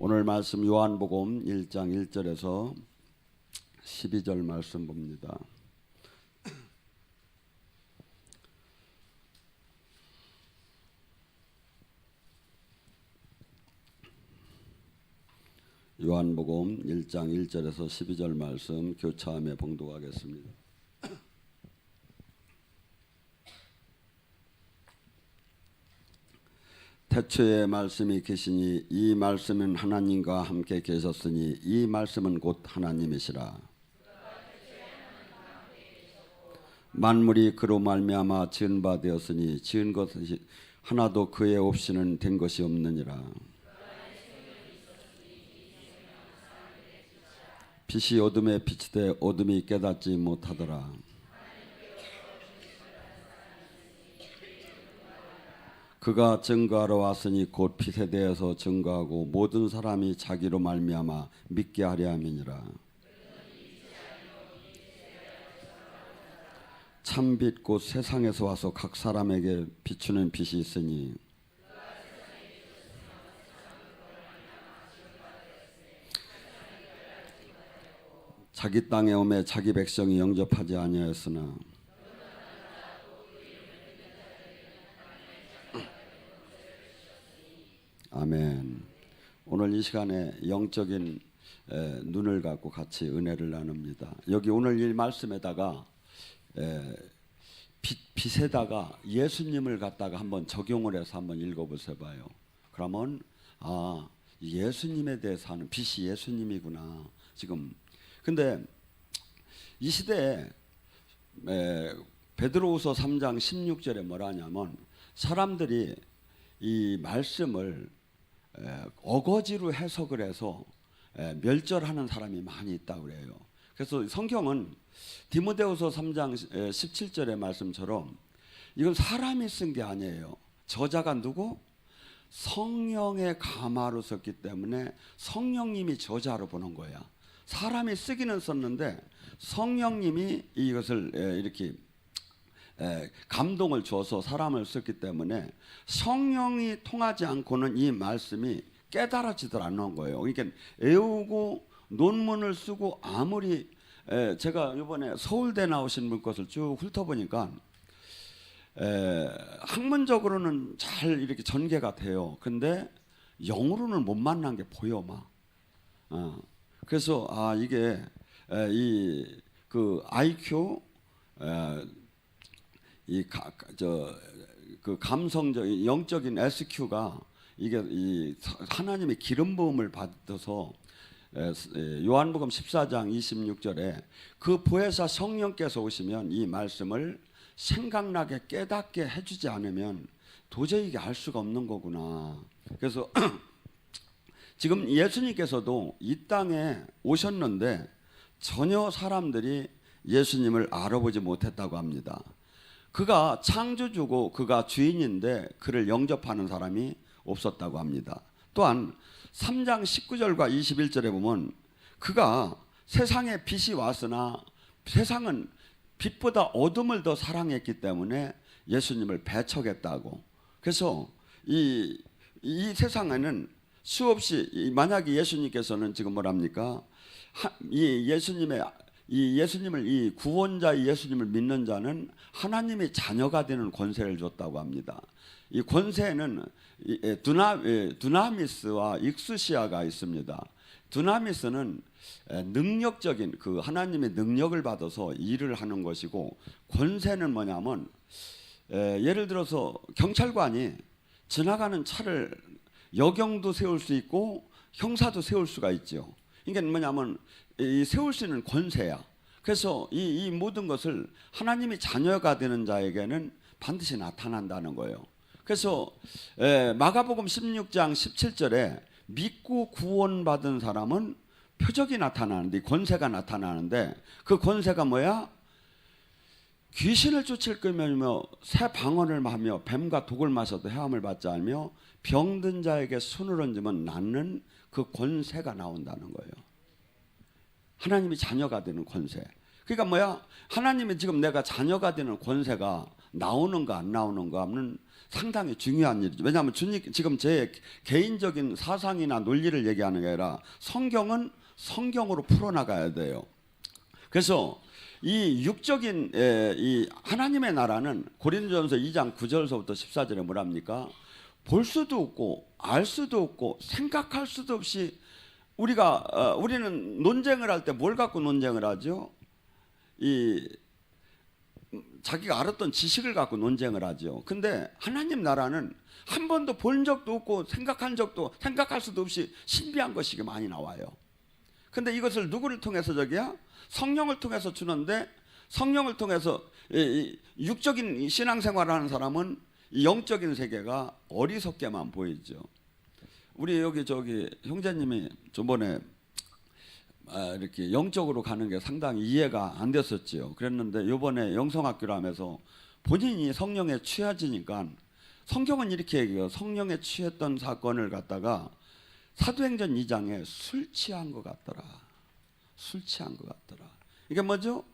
오늘 말씀 요한복음 1장 1절에서 12절 말씀 봅니다. 요한복음 1장 1절에서 12절 말씀 교차하며 봉독하겠습니다. 태초에 말씀이 계시니 이 말씀은 하나님과 함께 계셨으니 이 말씀은 곧 하나님이시라. 만물이 그로 말미암아 지은 바 되었으니 지은 것이 하나도 그의 없이는 된 것이 없느니라. 빛이 어둠에 비치되 어둠이 깨닫지 못하더라. 그가 증거하러 왔으니 곧 빛에 대해서 증거하고 모든 사람이 자기로 말미암아 믿게 하려 함이니라. 참빛 곧 세상에서 와서 각 사람에게 비추는 빛이 있으니 자기 땅에 오매 자기 백성이 영접하지 아니하였으나 아멘. 오늘 이 시간에 영적인 눈을 갖고 같이 은혜를 나눕니다. 여기 오늘 이 말씀에다가 빛에다가 예수님을 갖다가 한번 적용을 해서 한번 읽어보세요 봐요. 그러면 예수님에 대해서 하는 빛이 예수님이구나 지금. 근데 이 시대에 베드로후서 3장 16절에 뭐라 하냐면 사람들이 이 말씀을 어거지로 해석을 해서 멸절하는 사람이 많이 있다고 그래요. 그래서 성경은 디모데후서 3장 17절의 말씀처럼 이건 사람이 쓴 게 아니에요. 저자가 누구? 성령의 감화로 썼기 때문에 성령님이 저자로 보는 거야. 사람이 쓰기는 썼는데 성령님이 이것을 이렇게 감동을 줘서 사람을 썼기 때문에 성령이 통하지 않고는 이 말씀이 깨달아지들 않는 거예요. 그러니까 외우고 논문을 쓰고 아무리 제가 이번에 서울대 나오신 분 것을 쭉 훑어보니까 학문적으로는 잘 이렇게 전개가 돼요. 근데 영으로는 못 만난 게 보여 막. 그래서 이게 그 IQ 그 감성적 영적인 SQ가 이게 이 하나님의 기름 부음을 받아서 요한복음 14장 26절에 그 보혜사 성령께서 오시면 이 말씀을 생각나게 깨닫게 해주지 않으면 도저히 이게 알 수가 없는 거구나. 그래서 지금 예수님께서도 이 땅에 오셨는데 전혀 사람들이 예수님을 알아보지 못했다고 합니다. 그가 창조주고 그가 주인인데 그를 영접하는 사람이 없었다고 합니다. 또한 3장 19절과 21절에 보면 그가 세상에 빛이 왔으나 세상은 빛보다 어둠을 더 사랑했기 때문에 예수님을 배척했다고. 그래서 이 세상에는 수없이 만약에 예수님께서는 지금 뭐랍니까? 이 예수님을 이 구원자 예수님을 믿는 자는 하나님의 자녀가 되는 권세를 줬다고 합니다. 이 권세는 두나미스와 익수시아가 있습니다. 두나미스는 능력적인 그 하나님의 능력을 받아서 일을 하는 것이고 권세는 뭐냐면 예를 들어서 경찰관이 지나가는 차를 여경도 세울 수 있고 형사도 세울 수가 있죠. 그러니까 뭐냐면 이 세울 수 있는 권세야. 그래서 이 모든 것을 하나님이 자녀가 되는 자에게는 반드시 나타난다는 거예요. 그래서 마가복음 16장 17절에 믿고 구원받은 사람은 표적이 나타나는데 권세가 나타나는데 그 권세가 뭐야? 귀신을 쫓을 거면요 새 방언을 하며 뱀과 독을 마셔도 해함을 받지 않으며 병든 자에게 손을 얹으면 낫는 그 권세가 나온다는 거예요. 하나님이 자녀가 되는 권세. 그러니까 뭐야? 하나님이 지금 내가 자녀가 되는 권세가 나오는가 안 나오는가는 상당히 중요한 일이죠. 왜냐하면 주님 지금 제 개인적인 사상이나 논리를 얘기하는 게 아니라 성경은 성경으로 풀어나가야 돼요. 그래서 이 육적인 이 하나님의 나라는 고린도전서 2장 9절서부터 14절에 뭐랍니까? 볼 수도 없고 알 수도 없고 생각할 수도 없이 우리는 논쟁을 할 때 뭘 갖고 논쟁을 하죠? 이 자기가 알았던 지식을 갖고 논쟁을 하죠. 근데 하나님 나라는 한 번도 본 적도 없고 생각할 수도 없이 신비한 것이 많이 나와요. 근데 이것을 누구를 통해서 성령을 통해서 주는데, 성령을 통해서 육적인 신앙생활을 하는 사람은 이 영적인 세계가 어리석게만 보이죠. 우리 여기 형제님이 저번에 이렇게 영적으로 가는 게 상당히 이해가 안 됐었지요. 그랬는데 이번에 영성학교를 하면서 본인이 성령에 취해지니까, 성경은 이렇게 얘기해요. 성령에 취했던 사건을 갖다가 사도행전 2장에 술 취한 것 같더라. 술 취한 것 같더라. 이게 뭐죠?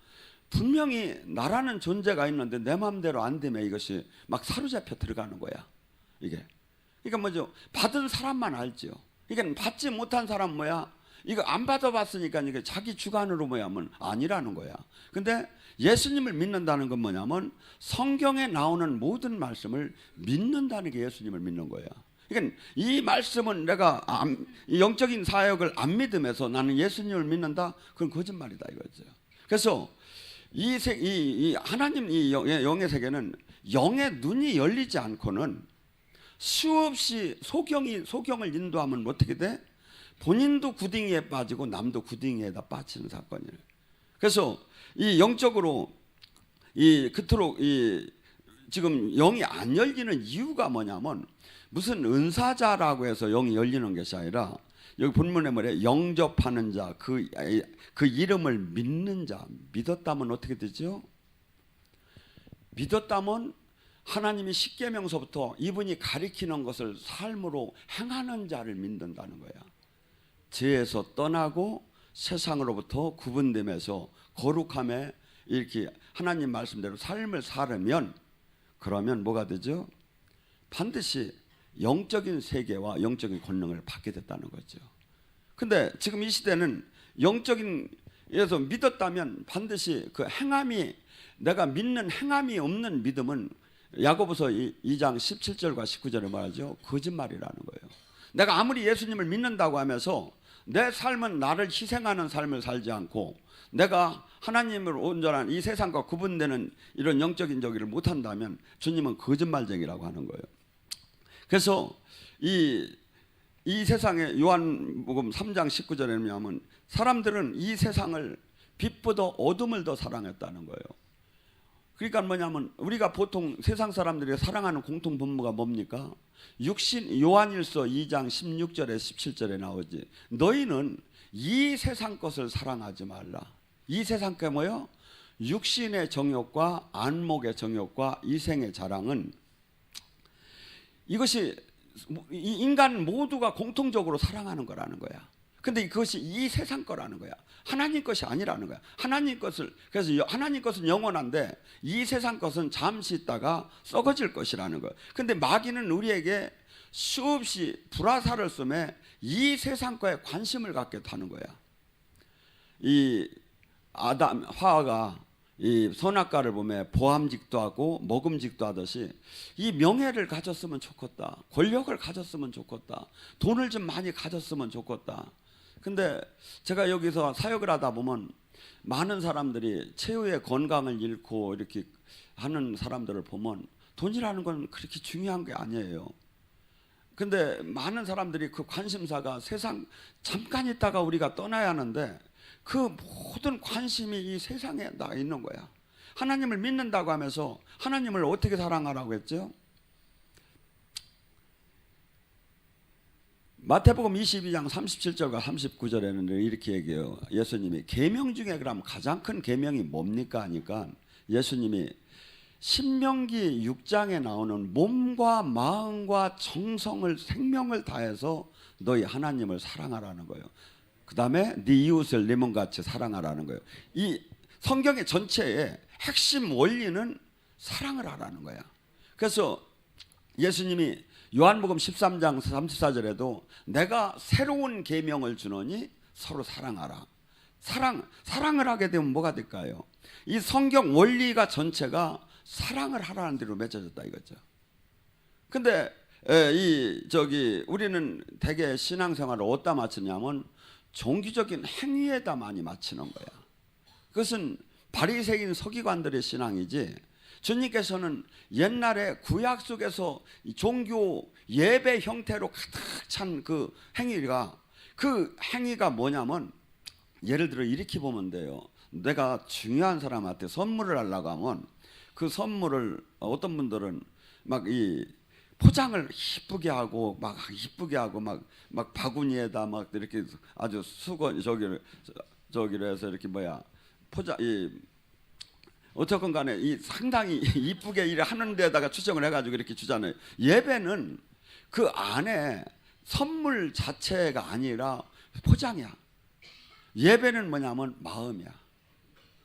분명히 나라는 존재가 있는데 내 마음대로 안 되면 이것이 막 사로잡혀 들어가는 거야. 이게 뭐죠? 받은 사람만 알죠. 이게 받지 못한 사람 뭐야? 이거 안 받아봤으니까 이게 자기 주관으로 뭐야면 아니라는 거야. 근데 예수님을 믿는다는 건 뭐냐면 성경에 나오는 모든 말씀을 믿는다는 게 예수님을 믿는 거야. 그러니까 이 말씀은 내가 이 영적인 사역을 안 믿으면서 나는 예수님을 믿는다? 그건 거짓말이다 이거죠. 그래서 이 하나님 이 영의 세계는 영의 눈이 열리지 않고는 수없이 소경을 인도하면 어떻게 돼? 본인도 구덩이에 빠지고 남도 구덩이에다 빠지는 사건이에요. 그래서 이 영적으로 그토록 지금 영이 안 열리는 이유가 뭐냐면 무슨 은사자라고 해서 영이 열리는 것이 아니라 여기 본문에 뭐래? 영접하는 자, 그 이름을 믿는 자. 믿었다면 어떻게 되죠? 믿었다면 하나님이 십계명서부터 이분이 가리키는 것을 삶으로 행하는 자를 믿는다는 거야. 죄에서 떠나고 세상으로부터 구분되면서 거룩함에 이렇게 하나님 말씀대로 삶을 살으면, 그러면 뭐가 되죠? 반드시 영적인 세계와 영적인 권능을 받게 됐다는 거죠. 근데 지금 이 시대는 영적인에서 믿었다면 반드시 그 행함이, 내가 믿는 행함이 없는 믿음은 야고보서 2장 17절과 19절에 말하죠. 거짓말이라는 거예요. 내가 아무리 예수님을 믿는다고 하면서 내 삶은 나를 희생하는 삶을 살지 않고 내가 하나님을 온전한 이 세상과 구분되는 이런 영적인 저기를 못한다면 주님은 거짓말쟁이라고 하는 거예요. 그래서 이 세상에 요한복음 3장 19절에 보면 사람들은 이 세상을 빛보다 어둠을 더 사랑했다는 거예요. 그러니까 뭐냐면 우리가 보통 세상 사람들이 사랑하는 공통 분모가 뭡니까? 요한일서 2장 16절에 17절에 나오지. 너희는 이 세상 것을 사랑하지 말라. 이 세상 게 뭐요? 육신의 정욕과 안목의 정욕과 이생의 자랑은, 이것이 인간 모두가 공통적으로 사랑하는 거라는 거야. 근데 그것이 이 세상 거라는 거야. 하나님 것이 아니라는 거야. 그래서 하나님 것은 영원한데 이 세상 것은 잠시 있다가 썩어질 것이라는 거야. 근데 마귀는 우리에게 수없이 불화살을 쏘며 이 세상 거에 관심을 갖게 하는 거야. 이 하와가 이 선악과를 보며 보암직도 하고 먹음직도 하듯이 이 명예를 가졌으면 좋겠다, 권력을 가졌으면 좋겠다, 돈을 좀 많이 가졌으면 좋겠다. 근데 제가 여기서 사역을 하다 보면 많은 사람들이 최후의 건강을 잃고 이렇게 하는 사람들을 보면 돈이라는 건 그렇게 중요한 게 아니에요. 근데 많은 사람들이 그 관심사가 세상 잠깐 있다가 우리가 떠나야 하는데 그 모든 관심이 이 세상에 나 있는 거야. 하나님을 믿는다고 하면서 하나님을 어떻게 사랑하라고 했죠? 마태복음 22장 37절과 39절에는 이렇게 얘기해요. 예수님이 계명 중에 그럼 가장 큰 계명이 뭡니까 하니까 예수님이 신명기 6장에 나오는 몸과 마음과 정성을 생명을 다해서 너희 하나님을 사랑하라는 거예요. 그 다음에 네 이웃을 네 몸같이 사랑하라는 거예요. 이 성경의 전체의 핵심 원리는 사랑을 하라는 거야. 그래서 예수님이 요한복음 13장 34절에도 내가 새로운 계명을 주노니 서로 사랑하라. 사랑을 하게 되면 뭐가 될까요? 이 성경 원리가 전체가 사랑을 하라는 대로 맺어졌다 이거죠. 근데 우리는 대개 신앙생활을 어디다 맞추냐면 종교적인 행위에다 많이 맞추는 거야. 그것은 바리새인 서기관들의 신앙이지, 주님께서는 옛날에 구약 속에서 종교 예배 형태로 가득 찬 그 행위가 뭐냐면, 예를 들어 이렇게 보면 돼요. 내가 중요한 사람한테 선물을 하려고 하면 그 선물을 어떤 분들은 막 이 포장을 이쁘게 하고 막 바구니에다 막 이렇게 아주 수건 저기로 해서 이렇게 어쨌건 간에 이 상당히 이쁘게 일을 하는 데다가 추정을 해가지고 이렇게 주잖아요. 예배는 그 안에 선물 자체가 아니라 포장이야. 예배는 뭐냐면 마음이야.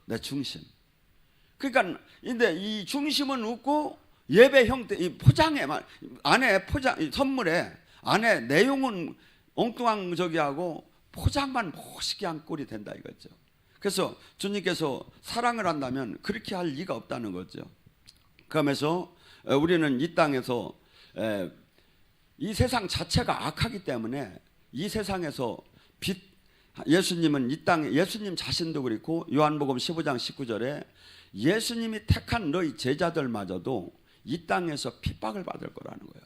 내 중심. 그러니까 근데 이 중심은 없고 예배 형태, 이 포장에만 안에 선물에 안에 내용은 엉뚱한 하고 포장만 멋있게 한 꼴이 된다 이거죠. 그래서 주님께서 사랑을 한다면 그렇게 할 리가 없다는 거죠. 그러면서 우리는 이 땅에서 이 세상 자체가 악하기 때문에 이 세상에서 예수님은 이 땅에, 예수님 자신도 그렇고 요한복음 15장 19절에 예수님이 택한 너희 제자들마저도 이 땅에서 핍박을 받을 거라는 거예요.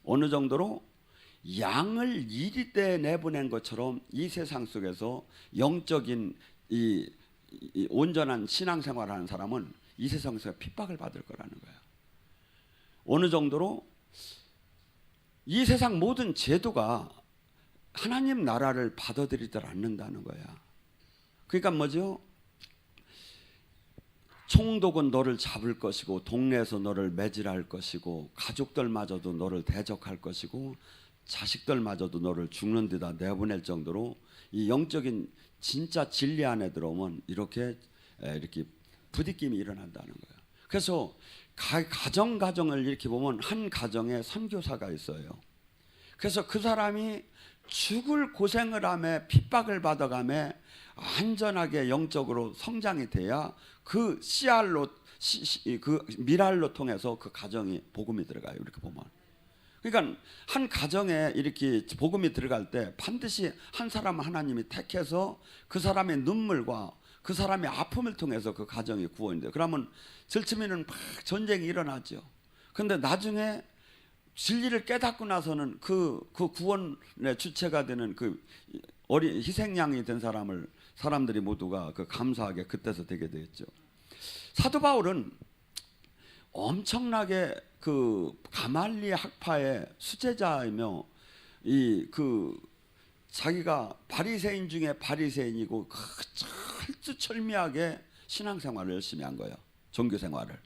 어느 정도로 양을 이리때 내보낸 것처럼 이 세상 속에서 영적인 이 온전한 신앙생활하는 사람은 이 세상에서 핍박을 받을 거라는 거예요. 어느 정도로 이 세상 모든 제도가 하나님 나라를 받아들이질 않는다는 거야. 그러니까 뭐죠? 총독은 너를 잡을 것이고 동네에서 너를 매질할 것이고 가족들마저도 너를 대적할 것이고 자식들마저도 너를 죽는 데다 내보낼 정도로 이 영적인 진짜 진리 안에 들어오면 이렇게 부딪힘이 일어난다는 거예요. 그래서 가정을 이렇게 보면 한 가정에 선교사가 있어요. 그래서 그 사람이 죽을 고생을 하며 핍박을 받아가며 안전하게 영적으로 성장이 돼야 그 씨알로 그 미랄로 통해서 그 가정이 복음이 들어가요. 이렇게 보면. 그러니까 한 가정에 이렇게 복음이 들어갈 때 반드시 한 사람 하나님이 택해서 그 사람의 눈물과 그 사람의 아픔을 통해서 그 가정이 구원이 돼요. 그러면 절치면은 막 전쟁이 일어나죠. 그런데 나중에 진리를 깨닫고 나서는 그 구원의 주체가 되는 그 어린 희생양이 된 사람들이 모두가 그 감사하게 그때서 되게 되었죠. 사도 바울은 엄청나게 그 가말리 학파의 수제자이며 자기가 바리새인 중에 바리새인이고 철두철미하게 신앙생활을 열심히 한 거예요. 종교생활을.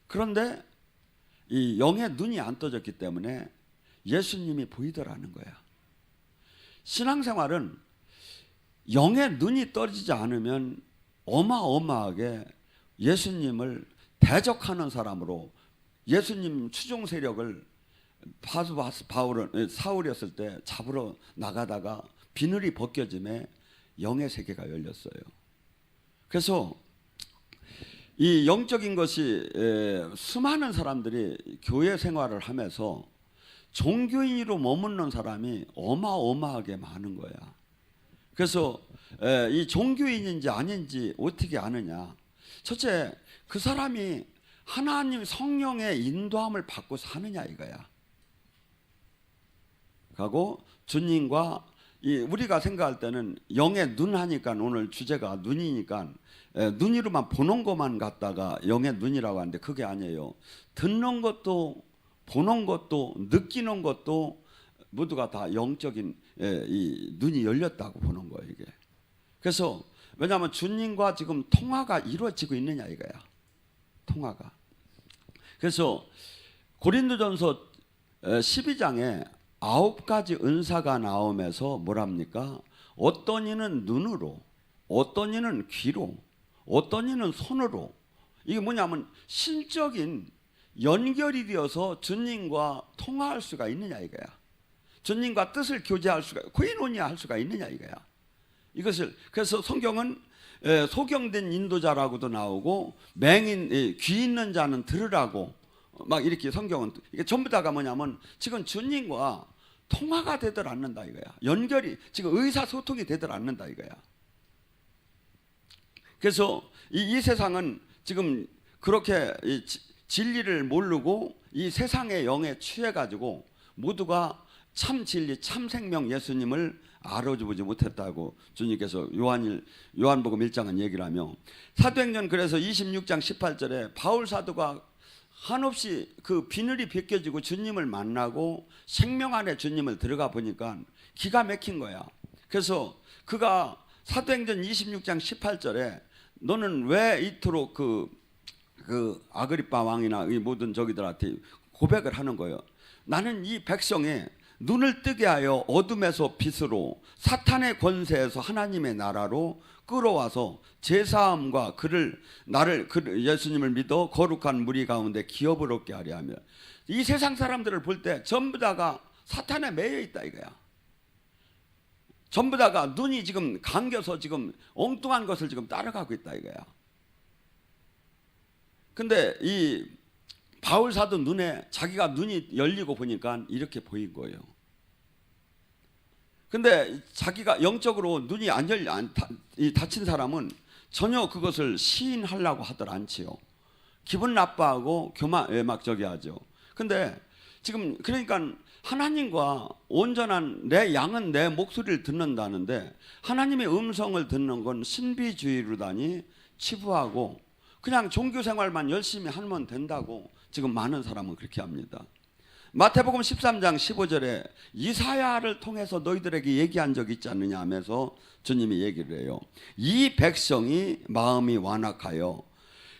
그런데 이 영의 눈이 안 떠졌기 때문에 예수님이 보이더라는 거야. 신앙생활은 영의 눈이 떠지지 않으면 어마어마하게 예수님을 대적하는 사람으로, 예수님 추종 세력을 사울이었을 때 잡으러 나가다가 비늘이 벗겨짐에 영의 세계가 열렸어요. 그래서 이 영적인 것이 수많은 사람들이 교회 생활을 하면서 종교인으로 머무는 사람이 어마어마하게 많은 거야. 그래서 이 종교인인지 아닌지 어떻게 아느냐? 첫째, 그 사람이 하나님 성령의 인도함을 받고 사느냐 이거야. 하고 주님과 우리가 생각할 때는 영의 눈 하니까 오늘 주제가 눈이니까 눈으로만 보는 것만 갖다가 영의 눈이라고 하는데 그게 아니에요. 듣는 것도 보는 것도 느끼는 것도 모두가 다 영적인 이 눈이 열렸다고 보는 거예요 이게. 그래서 왜냐하면 주님과 지금 통화가 이루어지고 있느냐 이거야. 통화가. 그래서 고린도전서 12장에 9가지 은사가 나오면서 뭐랍니까? 어떤 이는 눈으로, 어떤 이는 귀로, 어떤 이는 손으로, 이게 뭐냐면 신적인 연결이 되어서 주님과 통화할 수가 있느냐 이거야. 주님과 뜻을 교제할 수가, 코이노니아 수가 있느냐 이거야. 이것을 그래서 성경은 소경된 인도자라고도 나오고 맹인 귀 있는 자는 들으라고 막 이렇게 성경은 이게 전부 다가 뭐냐면 지금 주님과 통화가 되들 않는다 이거야. 연결이 지금 의사소통이 되들 않는다 이거야. 그래서 이 세상은 지금 그렇게 진리를 모르고 이 세상의 영에 취해가지고 모두가 참 진리, 참 생명 예수님을 알아보지 못했다고 주님께서 요한복음 1장은 얘기를 하며, 사도행전 그래서 26장 18절에 바울 사도가 한없이 그 비늘이 벗겨지고 주님을 만나고 생명 안에 주님을 들어가 보니까 기가 막힌 거야. 그래서 그가 사도행전 26장 18절에 너는 왜 이토록 그 아그리빠 왕이나 이 모든 저기들한테 고백을 하는 거예요. 나는 이 백성의 눈을 뜨게 하여 어둠에서 빛으로 사탄의 권세에서 하나님의 나라로 끌어와서 제사함과 나를 예수님을 믿어 거룩한 무리 가운데 기업을 얻게 하려 하며, 이 세상 사람들을 볼 때 전부 다가 사탄에 매여 있다 이거야. 전부 다가 눈이 지금 감겨서 지금 엉뚱한 것을 지금 따라가고 있다 이거야. 근데 이 바울 사도 자기가 눈이 열리고 보니까 이렇게 보인 거예요. 근데 자기가 영적으로 눈이 닫힌 사람은 전혀 그것을 시인하려고 하들 않지요. 기분 나빠하고 막 저기 하죠. 근데 지금 그러니까 하나님과 온전한 내 양은 내 목소리를 듣는다는데, 하나님의 음성을 듣는 건 신비주의로다니 치부하고 그냥 종교 생활만 열심히 하면 된다고 지금 많은 사람은 그렇게 합니다. 마태복음 13장 15절에 이사야를 통해서 너희들에게 얘기한 적이 있지 않느냐 하면서 주님이 얘기를 해요. 이 백성이 마음이 완악하여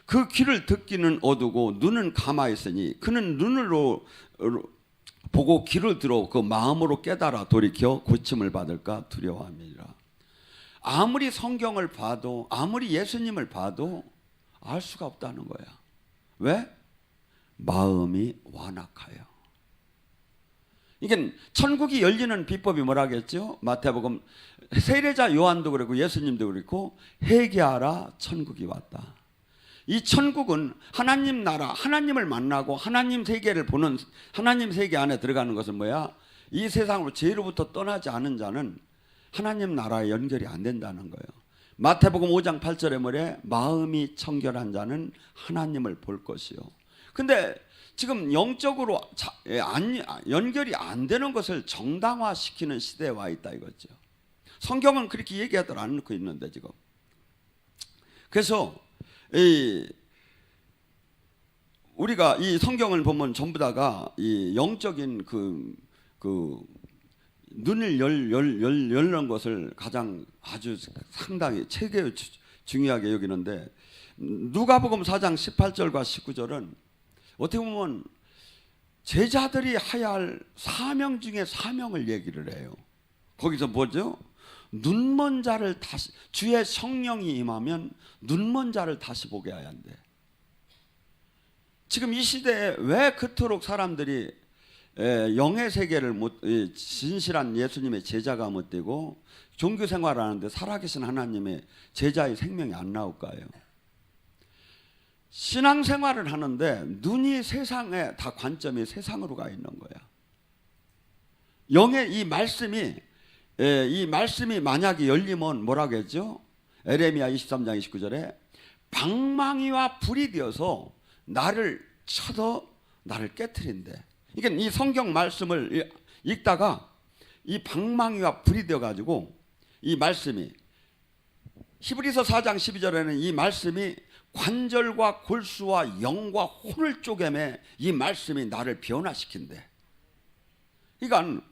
그 귀를 듣기는 어두고 눈은 감아 있으니 그는 눈으로 보고 귀를 들어 그 마음으로 깨달아 돌이켜 고침을 받을까 두려워함이라. 아무리 성경을 봐도 아무리 예수님을 봐도 알 수가 없다는 거야. 왜? 마음이 완악하여. 이게 천국이 열리는 비법이 뭐라겠죠? 마태복음 세례자 요한도 그렇고 예수님도 그렇고 회개하라 천국이 왔다. 이 천국은 하나님 나라, 하나님을 만나고 하나님 세계를 보는, 하나님 세계 안에 들어가는 것은 뭐야? 이 세상으로 죄로부터 떠나지 않은 자는 하나님 나라에 연결이 안 된다는 거예요. 마태복음 5장 8절에 뭐래? 마음이 청결한 자는 하나님을 볼 것이요. 근데 지금 영적으로 연결이 안 되는 것을 정당화시키는 시대에 와 있다 이거죠. 성경은 그렇게 얘기하도록 안 놓고 있는데 지금. 그래서 우리가 이 성경을 보면 전부 다가 이 영적인 그 눈을 열는 것을 가장 아주 상당히 최고 중요하게 여기는데, 누가복음 4장 18절과 19절은 어떻게 보면 제자들이 해야 할 사명 중에 사명을 얘기를 해요. 거기서 뭐죠? 눈먼 자를 다시, 주의 성령이 임하면 눈먼 자를 다시 보게 해야 한대. 지금 이 시대에 왜 그토록 사람들이 영의 세계를 진실한 예수님의 제자가 못 되고 종교 생활하는데 살아계신 하나님의 제자의 생명이 안 나올까요? 신앙생활을 하는데 눈이 세상에 다 관점이 세상으로 가 있는 거야. 영의 이 말씀이 만약에 열리면 뭐라고 했죠? 에레미야 23장 29절에 방망이와 불이 되어서 나를 쳐서 나를 깨트린대. 그러니까 이 성경 말씀을 읽다가 이 방망이와 불이 되어가지고 이 말씀이, 히브리서 4장 12절에는 이 말씀이 관절과 골수와 영과 혼을 쪼개매 이 말씀이 나를 변화시킨대. 그러니까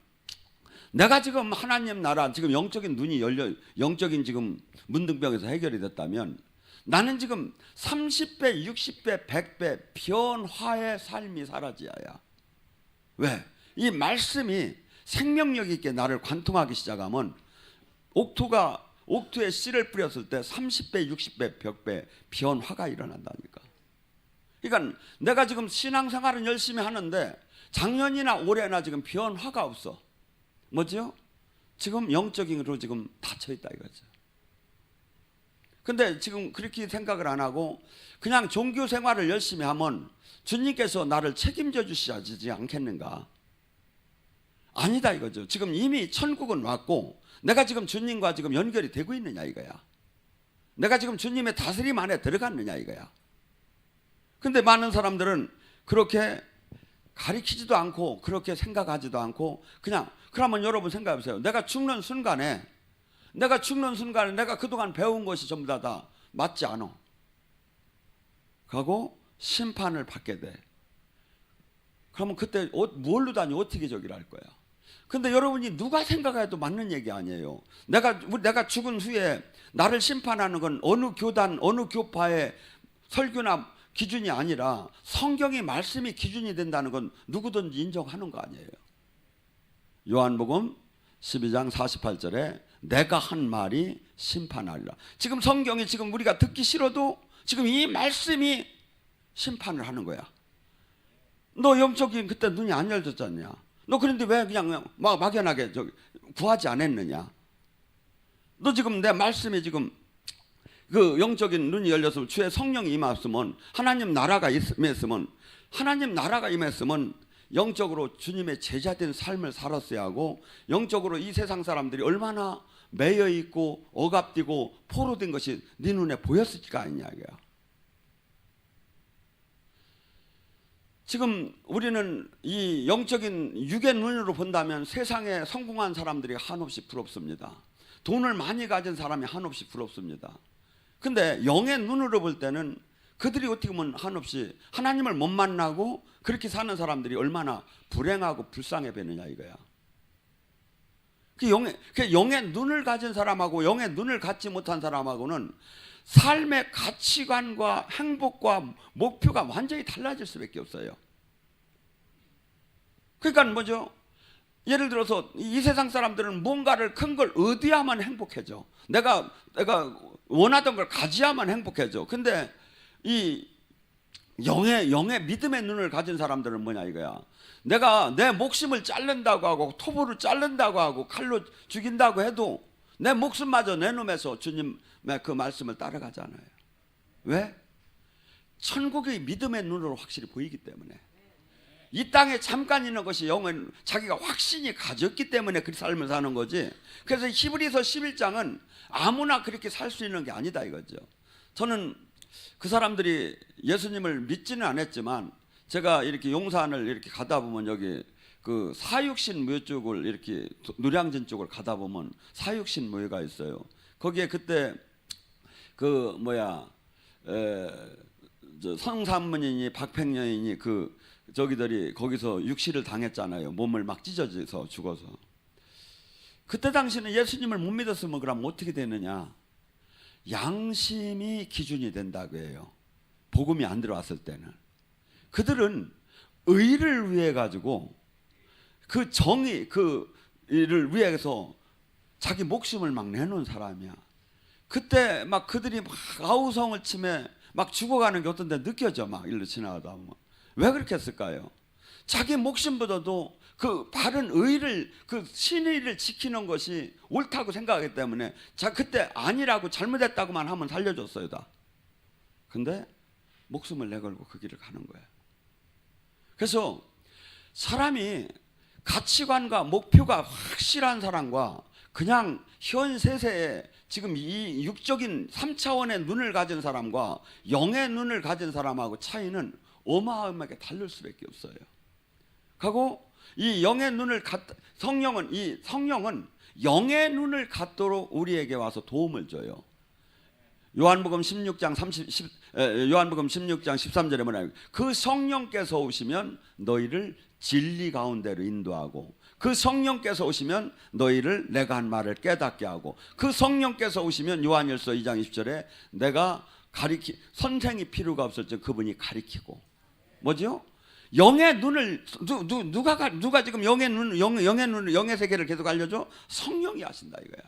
내가 지금 하나님 나라, 지금 영적인 눈이 열려, 영적인 지금 문둥병에서 해결이 됐다면 나는 지금 30배, 60배, 100배 변화의 삶이 사라져야. 왜? 이 말씀이 생명력 있게 나를 관통하기 시작하면 옥토에 씨를 뿌렸을 때 30배, 60배, 100배 변화가 일어난다니까. 그러니까 내가 지금 신앙생활은 열심히 하는데 작년이나 올해나 지금 변화가 없어. 뭐죠? 지금 영적인으로 지금 닫혀 있다 이거죠. 근데 지금 그렇게 생각을 안 하고 그냥 종교 생활을 열심히 하면 주님께서 나를 책임져 주시지 않겠는가? 아니다 이거죠. 지금 이미 천국은 왔고 내가 지금 주님과 지금 연결이 되고 있느냐 이거야. 내가 지금 주님의 다스림 안에 들어갔느냐 이거야. 근데 많은 사람들은 그렇게 가리키지도 않고 그렇게 생각하지도 않고 그냥, 그러면 여러분 생각해 보세요. 내가 죽는 순간에 내가 그동안 배운 것이 전부 다 맞지 않아. 가고 심판을 받게 돼. 그러면 그때 뭘로 다니 어떻게 저기를 할 거야. 근데 여러분이 누가 생각해도 맞는 얘기 아니에요. 내가 죽은 후에 나를 심판하는 건 어느 교단 어느 교파의 설교나 기준이 아니라 성경의 말씀이 기준이 된다는 건 누구든지 인정하는 거 아니에요. 요한복음 12장 48절에 내가 한 말이 심판하리라. 지금 성경이 지금 우리가 듣기 싫어도 지금 이 말씀이 심판을 하는 거야. 너 영적인 그때 눈이 안 열렸잖냐. 너 그런데 왜 그냥 막연하게 구하지 않았느냐. 너 지금 내 말씀이 지금 그 영적인 눈이 열렸으면 주의 성령이 임했으면 하나님 나라가 임했으면 영적으로 주님의 제자된 삶을 살았어야 하고 영적으로 이 세상 사람들이 얼마나 매여 있고 억압되고 포로된 것이 네 눈에 보였을지가 아니냐 이거야. 지금 우리는 이 영적인 육의 눈으로 본다면 세상에 성공한 사람들이 한없이 부럽습니다. 돈을 많이 가진 사람이 한없이 부럽습니다. 근데 영의 눈으로 볼 때는 그들이 어떻게 보면 한없이 하나님을 못 만나고 그렇게 사는 사람들이 얼마나 불행하고 불쌍해 보이느냐 이거야. 그 영의 눈을 가진 사람하고 영의 눈을 갖지 못한 사람하고는 삶의 가치관과 행복과 목표가 완전히 달라질 수밖에 없어요. 그러니까 뭐죠? 예를 들어서 이 세상 사람들은 뭔가를 큰 걸 얻어야만 행복해져. 내가 원하던 걸 가져야만 행복해져. 근데 이 영의 믿음의 눈을 가진 사람들은 뭐냐 이거야. 내가 내 목숨을 자른다고 하고 톱으로 자른다고 하고 칼로 죽인다고 해도 내 목숨마저 내놓으면서 주님의 그 말씀을 따라가잖아요. 왜? 천국의 믿음의 눈으로 확실히 보이기 때문에. 이 땅에 잠깐 있는 것이 영은 자기가 확신이 가졌기 때문에 그 삶을 사는 거지. 그래서 히브리서 11장은 아무나 그렇게 살 수 있는 게 아니다 이거죠. 저는 그 사람들이 예수님을 믿지는 않았지만 제가 이렇게 용산을 이렇게 가다 보면 여기 그 사육신묘 쪽을 이렇게 노량진 쪽을 가다 보면 사육신묘가 있어요. 거기에 그때 그 성삼문이니 박팽년이니 그 저기들이 거기서 육시를 당했잖아요. 몸을 막 찢어져서 죽어서. 그때 당시는 예수님을 못 믿었으면 그럼 어떻게 되느냐. 양심이 기준이 된다고 해요. 복음이 안 들어왔을 때는. 그들은 의를 위해 가지고 그 정의 그를 위해서 자기 목숨을 막 내놓은 사람이야. 그때 막 그들이 막 아우성을 치며 막 죽어가는 게 어떤 데 느껴져. 막 일로 지나가다 보면. 왜 그렇게 했을까요? 자기 목숨보다도 그 바른 의를 그 신의를 지키는 것이 옳다고 생각하기 때문에 그때 아니라고 잘못했다고만 하면 살려줬어요 다. 근데 목숨을 내걸고 그 길을 가는 거예요. 그래서 사람이 가치관과 목표가 확실한 사람과 그냥 현 세세에 지금 이 육적인 3차원의 눈을 가진 사람과 영의 눈을 가진 사람하고 차이는 어마어마하게 다를 수밖에 없어요. 하고 이 영의 눈을 성령은 영의 눈을 갖도록 우리에게 와서 도움을 줘요. 요한복음 16장 13절에 뭐냐면 그 성령께서 오시면 너희를 진리 가운데로 인도하고 그 성령께서 오시면 너희를 내가 한 말을 깨닫게 하고 그 성령께서 오시면 요한일서 2장 20절에 내가 선생이 필요가 없을 때 그분이 가리키고 뭐죠? 영의 눈을 누가 지금 영의 세계를 계속 알려줘? 성령이 하신다 이거야.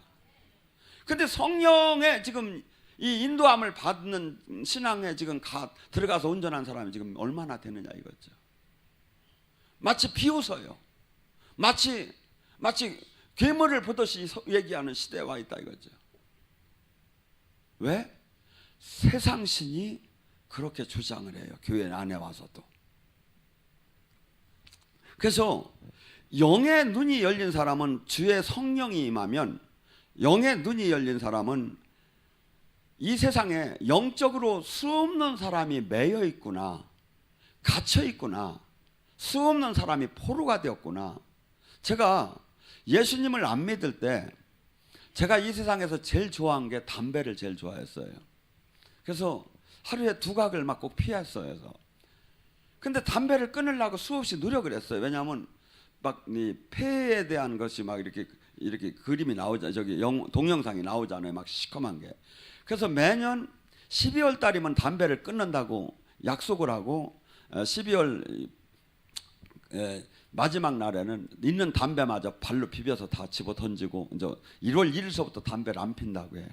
근데 성령의 지금 이 인도함을 받는 신앙에 지금 들어가서 온전한 사람이 지금 얼마나 되느냐 이거죠. 마치 비웃어요. 마치 괴물을 보듯이 얘기하는 시대에 와 있다 이거죠. 왜? 세상 신이 그렇게 주장을 해요. 교회 안에 와서도. 그래서 영의 눈이 열린 사람은, 주의 성령이 임하면 영의 눈이 열린 사람은 이 세상에 영적으로 수없는 사람이 매여 있구나, 갇혀 있구나, 수없는 사람이 포로가 되었구나. 제가 예수님을 안 믿을 때 제가 이 세상에서 제일 좋아한 게 담배를 제일 좋아했어요. 그래서 하루에 2각을 막 꼭 피했어요. 근데 담배를 끊으려고 수없이 노력을 했어요. 왜냐하면 막 이 폐에 대한 것이 막 이렇게 그림이 나오잖아요. 저기 동영상이 나오잖아요. 막 시커먼 게. 그래서 매년 12월 달이면 담배를 끊는다고 약속을 하고 12월 마지막 날에는 있는 담배마저 발로 비벼서 다 집어 던지고 이제 1월 1일서부터 담배를 안 핀다고 해.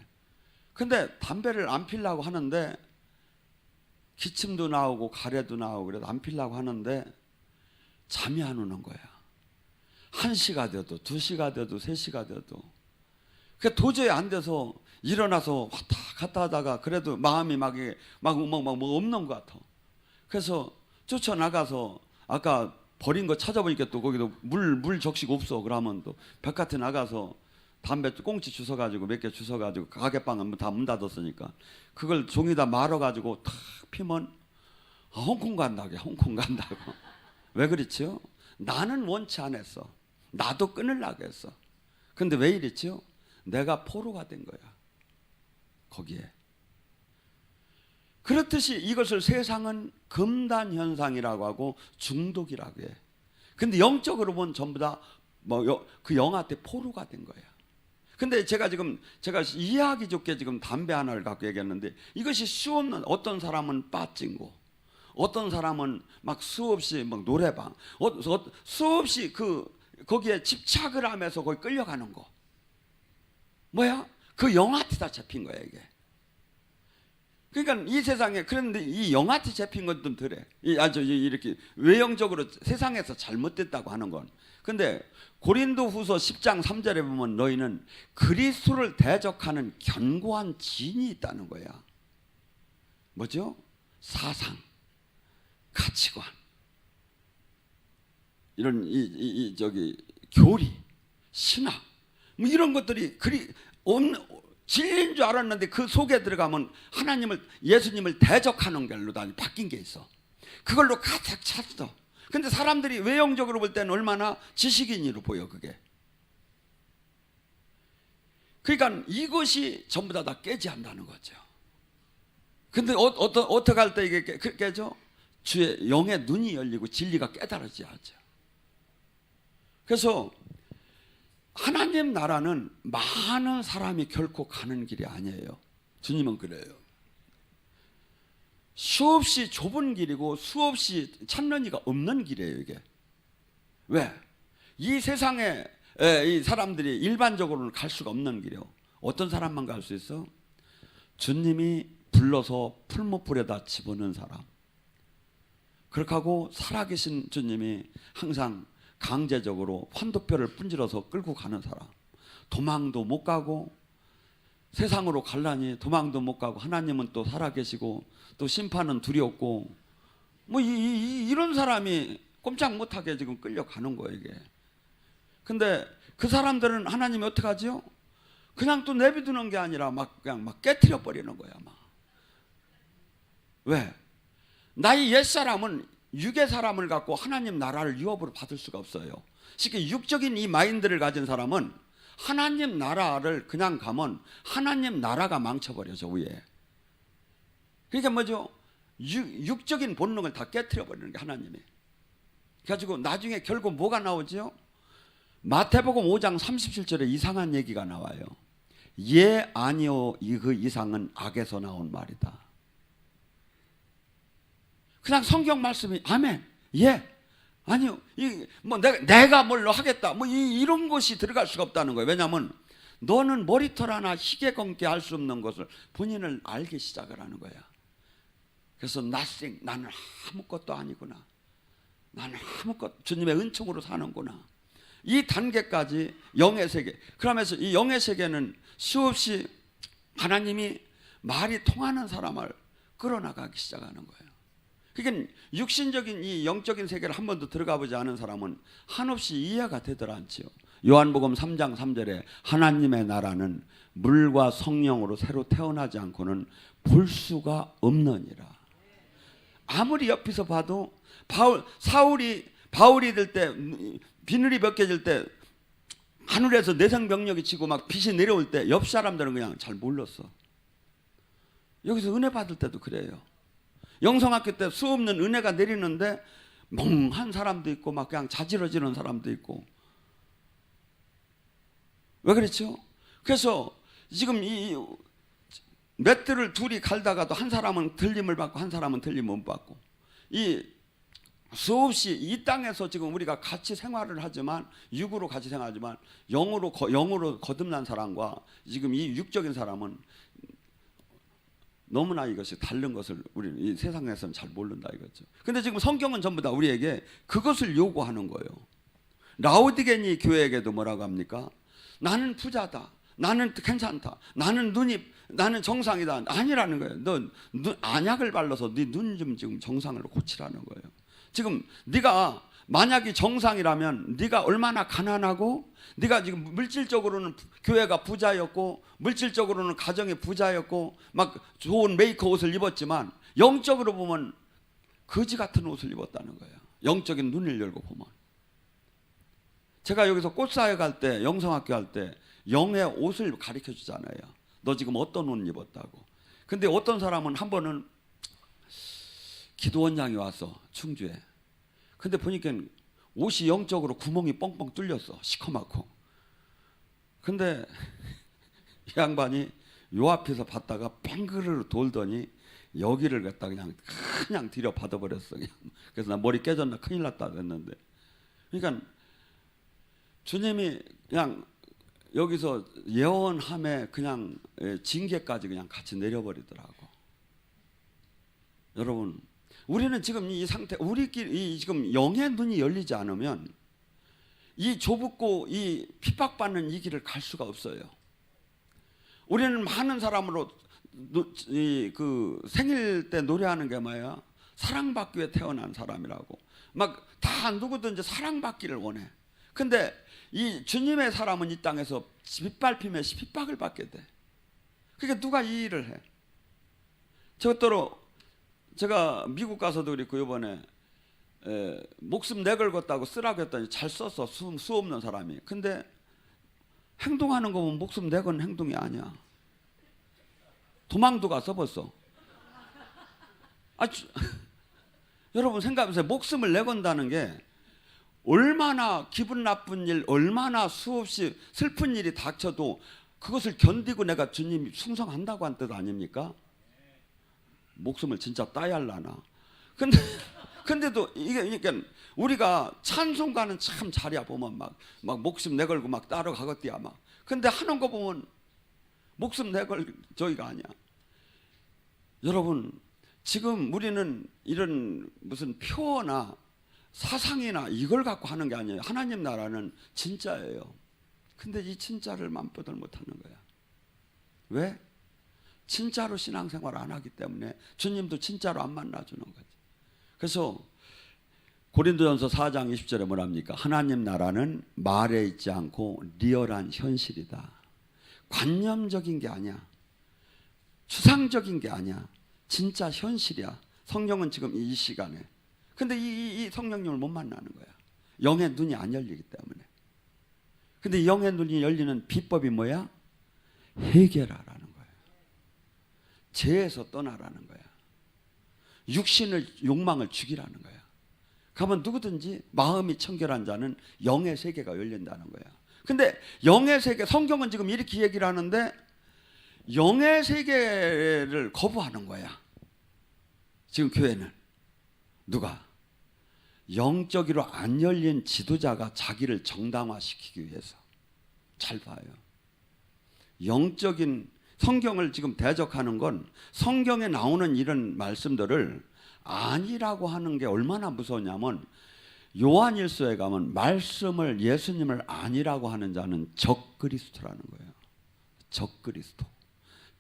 근데 담배를 안 피려고 하는데 기침도 나오고 가래도 나오고 그래도 안 피려고 하는데 잠이 안 오는 거야. 1시가 돼도 2시가 돼도 3시가 돼도. 그 도저히 안 돼서 일어나서 왔다 갔다 하다가 그래도 마음이 막 없는 것 같아. 그래서 쫓아나가서 아까 버린 거 찾아보니까 또 거기도 물 적시가 없어. 그러면 또 바깥에 나가서 담배 꽁치 주워가지고 몇 개 주워가지고 가게방은 다 문 닫았으니까 그걸 종이다 말아가지고 탁 피면 홍콩 간다고. 홍콩 간다고. 왜 그렇지요? 나는 원치 않았어. 나도 끊으려고 했어. 근데 왜 이랬지요? 내가 포로가 된 거야. 거기에. 그렇듯이 이것을 세상은 금단현상이라고 하고 중독이라고 해. 근데 영적으로 보면 전부 다 그 영한테 포로가 된 거야. 근데 제가 이해하기 좋게 지금 담배 하나를 갖고 얘기했는데 이것이 수없는, 어떤 사람은 빠찡고 어떤 사람은 막 수없이 막 노래방, 수없이 거기에 집착을 하면서 거기 끌려가는 거. 뭐야? 그 영한테 다 잡힌 거야 이게. 그러니까 이 세상에, 그런데 이 영한테 잡힌 건 좀 덜해. 아주 이렇게 외형적으로 세상에서 잘못됐다고 하는 건. 근데 고린도후서 10장 3절에 보면 너희는 그리스도를 대적하는 견고한 진이 있다는 거야. 뭐죠? 사상, 가치관, 이런 교리, 신학, 뭐 이런 것들이 진리인 줄 알았는데 그 속에 들어가면 예수님을 대적하는 걸로 다 바뀐 게 있어. 그걸로 가득 찼어. 근데 사람들이 외형적으로 볼 때는 얼마나 지식인으로 보여 그게. 그러니까 이것이 전부 다 깨지 한다는 거죠. 근데 어떻게 할 때 이게 깨져? 주의 영의 눈이 열리고 진리가 깨달아져야죠. 그래서 하나님 나라는 많은 사람이 결코 가는 길이 아니에요. 주님은 그래요. 수없이 좁은 길이고 수없이 찾는 이가 없는 길이에요 이게. 왜? 이 세상에 이 사람들이 일반적으로는 갈 수가 없는 길이에요. 어떤 사람만 갈 수 있어? 주님이 불러서 풀무불에다 집어넣은 사람. 그렇게 하고 살아계신 주님이 항상 강제적으로 환도뼈를 분질러서 끌고 가는 사람. 도망도 못 가고 세상으로 갈라니 도망도 못 가고 하나님은 또 살아계시고 또 심판은 두렵고 뭐 이런 사람이 꼼짝 못하게 지금 끌려가는 거예요 이게. 근데 그 사람들은 하나님이 어떻게 하죠? 그냥 또 내비두는 게 아니라 그냥 깨트려 버리는 거야 막. 왜? 나의 옛사람은 육의 사람을 갖고 하나님 나라를 유업으로 받을 수가 없어요. 쉽게 육적인 이 마인드를 가진 사람은 하나님 나라를 그냥 가면 하나님 나라가 망쳐버려져 위에. 그러니까 뭐죠? 육적인 본능을 다 깨트려 버리는 게 하나님이. 그래가지고 나중에 결국 뭐가 나오죠? 마태복음 5장 37절에 이상한 얘기가 나와요. 예 아니요 그 이상은 악에서 나온 말이다. 그냥 성경 말씀이 아멘, 예, 아니요, 내가 뭘로 하겠다, 이런 것이 들어갈 수가 없다는 거예요. 왜냐하면 너는 머리털 하나 희게 검게 할 수 없는 것을 본인을 알기 시작을 하는 거야. 그래서 nothing, 나는 아무것도 아니구나. 나는 아무것도, 주님의 은총으로 사는구나. 이 단계까지 영의 세계. 그러면서 이 영의 세계는 수없이 하나님이 말이 통하는 사람을 끌어나가기 시작하는 거예요. 그러니까 육신적인 이 영적인 세계를 한 번도 들어가 보지 않은 사람은 한없이 이해가 되들 않지요. 요한복음 3장 3절에 하나님의 나라는 물과 성령으로 새로 태어나지 않고는 볼 수가 없느니라. 아무리 옆에서 봐도 바울이 될 때, 비늘이 벗겨질 때 하늘에서 내성병력이 치고 막 빛이 내려올 때 옆 사람들은 그냥 잘 몰랐어. 여기서 은혜 받을 때도 그래요. 영성학교 때 수없는 은혜가 내리는데 멍한 사람도 있고 막 그냥 자지러지는 사람도 있고. 왜 그렇죠? 그래서 지금 이 매트를 둘이 갈다가도 한 사람은 들림을 받고 한 사람은 들림 못 받고, 이 수없이 이 땅에서 지금 우리가 같이 생활을 하지만, 육으로 같이 생활하지만 영으로 거듭난 사람과 지금 이 육적인 사람은 너무나 이것이 다른 것을 우리는 이 세상에서는 잘 모른다 이거죠. 근데 지금 성경은 전부 다 우리에게 그것을 요구하는 거예요. 라오디게니 교회에게도 뭐라고 합니까? 나는 부자다, 나는 괜찮다, 나는 정상이다. 아니라는 거예요. 너 안약을 발라서 네 눈 좀 지금 정상을 고치라는 거예요. 지금 네가 만약에 정상이라면 네가 얼마나 가난하고, 네가 지금 물질적으로는 교회가 부자였고 물질적으로는 가정이 부자였고 막 좋은 메이커 옷을 입었지만 영적으로 보면 거지 같은 옷을 입었다는 거예요. 영적인 눈을 열고 보면. 제가 여기서 꽃사회 갈 때, 영성학교 할 때 영의 옷을 가르쳐 주잖아요. 너 지금 어떤 옷 입었다고. 근데 어떤 사람은 한 번은 기도원장이 왔어, 충주에. 근데 보니까 옷이 영적으로 구멍이 뻥뻥 뚫렸어, 시커멓고. 근데 이 양반이 요 앞에서 봤다가 뺑그르르 돌더니 여기를 갖다 그냥 들여 받아버렸어. 그냥. 그래서 나 머리 깨졌나 큰일 났다 그랬는데. 그러니까 주님이 그냥 여기서 예언함에 그냥 징계까지 그냥 같이 내려버리더라고. 여러분, 우리는 지금 이 상태, 우리끼리 지금 영의 눈이 열리지 않으면 이 좁고 이 핍박받는 이 길을 갈 수가 없어요. 우리는 많은 사람으로 그 생일 때 노래하는 게 뭐야? 사랑받기 위해 태어난 사람이라고. 막 다 누구든지 사랑받기를 원해. 근데 이 주님의 사람은 이 땅에서 빗밟히면 핍박을 받게 돼. 그러니까 누가 이 일을 해? 저것도로 제가 미국 가서도 그랬고 이번에 목숨 내걸었다고 쓰라고 했더니 잘 썼어, 수 없는 사람이. 근데 행동하는 거 보면 목숨 내건 행동이 아니야. 도망도 가서 벌써. 여러분 생각해보세요. 목숨을 내건다는 게 얼마나 기분 나쁜 일, 얼마나 수없이 슬픈 일이 닥쳐도 그것을 견디고 내가 주님 충성한다고 한 뜻 아닙니까? 목숨을 진짜 따야 할라나. 근데도 이게 그러니까 우리가 찬송 가는 참 자리야 보면 막 목숨 내걸고 막 따라가겠디야 막. 근데 하는 거 보면 목숨 내걸 저기가 아니야. 여러분, 지금 우리는 이런 무슨 표어나 사상이나 이걸 갖고 하는 게 아니에요. 하나님 나라는 진짜예요. 근데 이 진짜를 맘보들 못하는 거야. 왜? 진짜로 신앙생활 안 하기 때문에 주님도 진짜로 안 만나주는 거지. 그래서 고린도전서 4장 20절에 뭐랍니까? 하나님 나라는 말에 있지 않고 리얼한 현실이다. 관념적인 게 아니야. 추상적인 게 아니야. 진짜 현실이야. 성령은 지금 이 시간에. 근데 이 성령님을 못 만나는 거야. 영의 눈이 안 열리기 때문에. 근데 영의 눈이 열리는 비법이 뭐야? 회개라라는 거야. 죄에서 떠나라는 거야. 욕망을 죽이라는 거야. 가면 누구든지 마음이 청결한 자는 영의 세계가 열린다는 거야. 근데 영의 세계, 성경은 지금 이렇게 얘기를 하는데 영의 세계를 거부하는 거야. 지금 교회는 누가? 영적으로 안 열린 지도자가 자기를 정당화시키기 위해서. 잘 봐요. 영적인 성경을 지금 대적하는 건 성경에 나오는 이런 말씀들을 아니라고 하는 게 얼마나 무서우냐면 요한일서에 가면 말씀을 예수님을 아니라고 하는 자는 적그리스도라는 거예요. 적그리스도.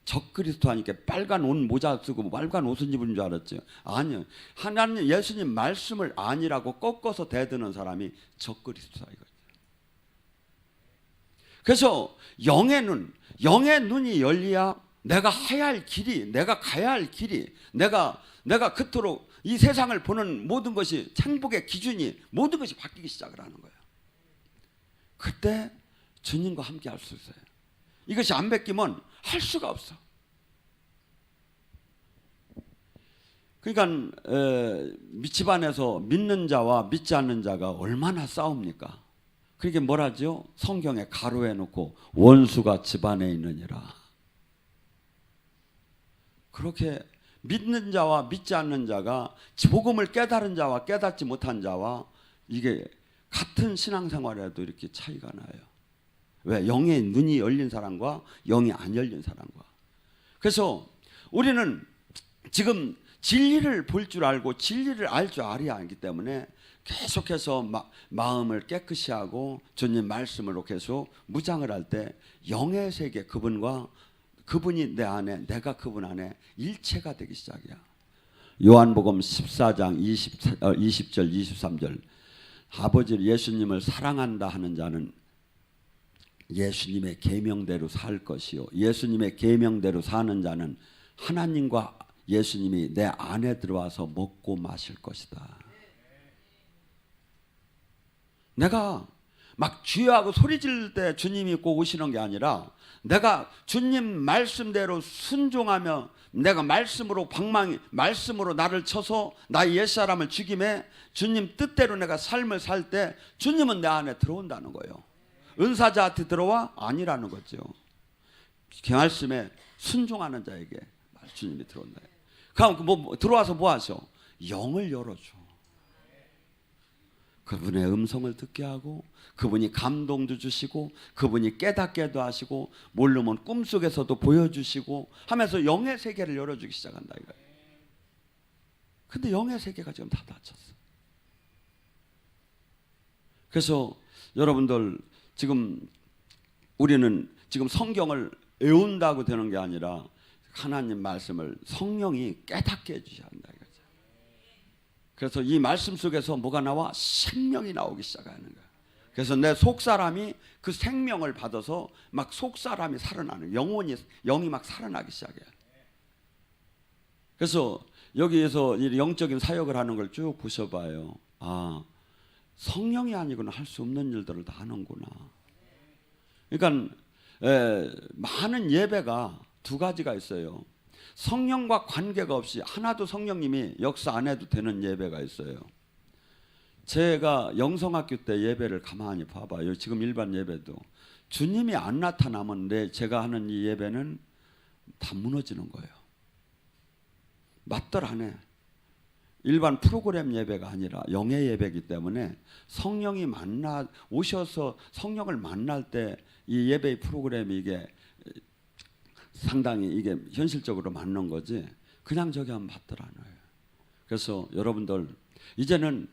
적그리스도 하니까 빨간 옷 모자 쓰고 빨간 옷을 입은 줄 알았죠. 아니요. 하나님 예수님 말씀을 아니라고 꺾어서 대드는 사람이 적그리스도다 이거죠. 그래서 영의 눈이 열려야 내가 해야 할 길이, 내가 가야 할 길이, 내가 그토록 이 세상을 보는 모든 것이 행복의 기준이 모든 것이 바뀌기 시작을 하는 거예요. 그때 주님과 함께 할 수 있어요. 이것이 안 바뀌면 할 수가 없어. 그러니까 집안에서 믿는 자와 믿지 않는 자가 얼마나 싸웁니까? 그렇게 뭐라죠? 성경에 가로해 놓고 원수가 집안에 있느니라. 그렇게 믿는 자와 믿지 않는 자가 복음을 깨달은 자와 깨닫지 못한 자와 이게 같은 신앙생활에도 이렇게 차이가 나요. 왜? 영의 눈이 열린 사람과 영이 안 열린 사람과. 그래서 우리는 지금 진리를 볼 줄 알고 진리를 알 줄 알아야 하기 때문에 계속해서 마음을 깨끗이 하고 주님 말씀으로 계속 무장을 할 때 영의 세계 그분이 내 안에 내가 그분 안에 일체가 되기 시작이야. 요한복음 14장 20절 23절 아버지 예수님을 사랑한다 하는 자는 예수님의 계명대로 살 것이요 예수님의 계명대로 사는 자는 하나님과 예수님이 내 안에 들어와서 먹고 마실 것이다. 내가 막 주여하고 소리 지를 때 주님이 꼭 오시는 게 아니라 내가 주님 말씀대로 순종하며 내가 말씀으로 말씀으로 나를 쳐서 나의 옛사람을 죽임에 주님 뜻대로 내가 삶을 살 때 주님은 내 안에 들어온다는 거예요. 은사자한테 들어와? 아니라는 거죠. 그 말씀에 순종하는 자에게 주님이 들어온다. 그럼 들어와서 뭐 하셔? 영을 열어줘. 그분의 음성을 듣게 하고 그분이 감동도 주시고 그분이 깨닫게도 하시고 모르면 꿈속에서도 보여주시고 하면서 영의 세계를 열어주기 시작한다 이거예요. 근데 영의 세계가 지금 다 닫혔어. 그래서 여러분들 지금 우리는 지금 성경을 외운다고 되는 게 아니라 하나님 말씀을 성령이 깨닫게 해주셔야 한다 이거죠. 그래서 이 말씀 속에서 뭐가 나와? 생명이 나오기 시작하는 거야. 그래서 내 속사람이 그 생명을 받아서 막 속사람이 살아나는 영이 막 살아나기 시작해요. 그래서 여기에서 영적인 사역을 하는 걸 쭉 보셔봐요. 아, 성령이 아니고는 할 수 없는 일들을 다 하는구나. 그러니까 많은 예배가 두 가지가 있어요. 성령과 관계가 없이 하나도 성령님이 역사 안 해도 되는 예배가 있어요. 제가 영성학교 때 예배를 가만히 봐봐요. 지금 일반 예배도 주님이 안 나타나면 제가 하는 이 예배는 다 무너지는 거예요. 맞들 안 해. 일반 프로그램 예배가 아니라 영의 예배이기 때문에 성령이 오셔서 성령을 만날 때 이 예배의 프로그램이 이게 상당히 이게 현실적으로 맞는 거지 그냥 저기 하면 맞들 않아요. 그래서 여러분들 이제는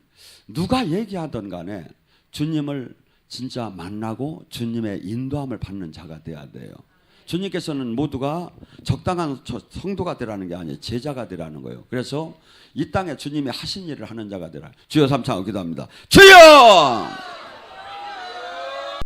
누가 얘기하던 간에 주님을 진짜 만나고 주님의 인도함을 받는 자가 돼야 돼요. 주님께서는 모두가 적당한 성도가 되라는 게 아니에요. 제자가 되라는 거예요. 그래서 이 땅에 주님이 하신 일을 하는 자가 되라. 주여 삼창하고 기도합니다. 주여!